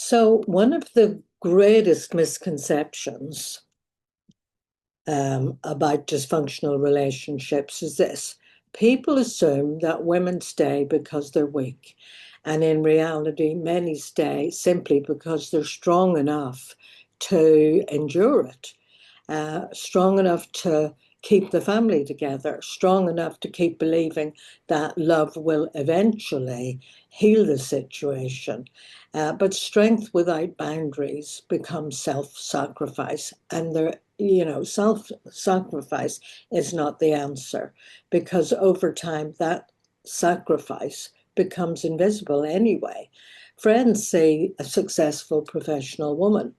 So, one of the greatest misconceptions about dysfunctional relationships is this: people assume that women stay because they're weak. And in reality, many stay simply because they're strong enough to endure it, strong enough to keep the family together, strong enough to keep believing that love will eventually heal the situation. But strength without boundaries becomes self-sacrifice, and self-sacrifice is not the answer, because over time that sacrifice becomes invisible anyway. Friends see a successful professional woman.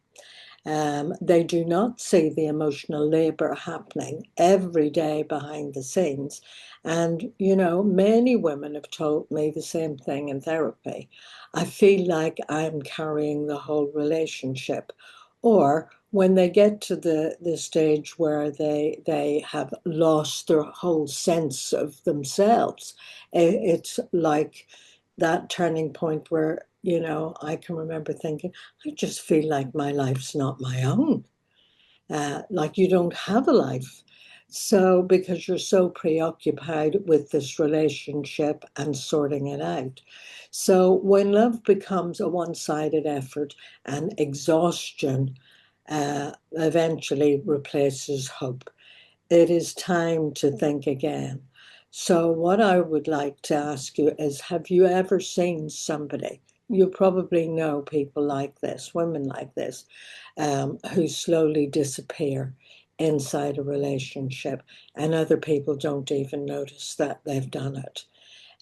They do not see the emotional labor happening every day behind the scenes. And, many women have told me the same thing in therapy. I feel like I'm carrying the whole relationship. Or when they get to the stage where they have lost their whole sense of themselves, it's like that turning point where, I can remember thinking, I just feel like my life's not my own. Like you don't have a life. So, because you're so preoccupied with this relationship and sorting it out. So, when love becomes a one sided effort and exhaustion eventually replaces hope, it is time to think again. So, what I would like to ask you is, have you ever seen somebody? You probably know people like this, women like this, who slowly disappear inside a relationship, and other people don't even notice that they've done it.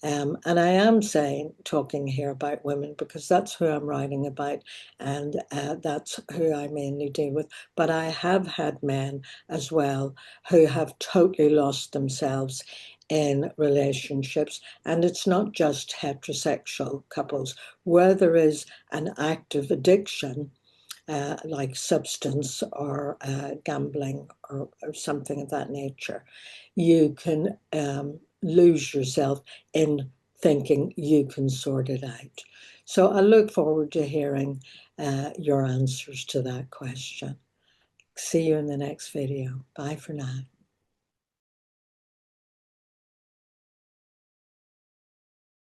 And I am talking here about women because that's who I'm writing about, and that's who I mainly deal with. But I have had men as well who have totally lost themselves in relationships. And it's not just heterosexual couples. Where there is an active addiction, like substance or gambling or something of that nature, you can lose yourself in thinking you can sort it out. So I look forward to hearing your answers to that question. See you in the next video. Bye for now.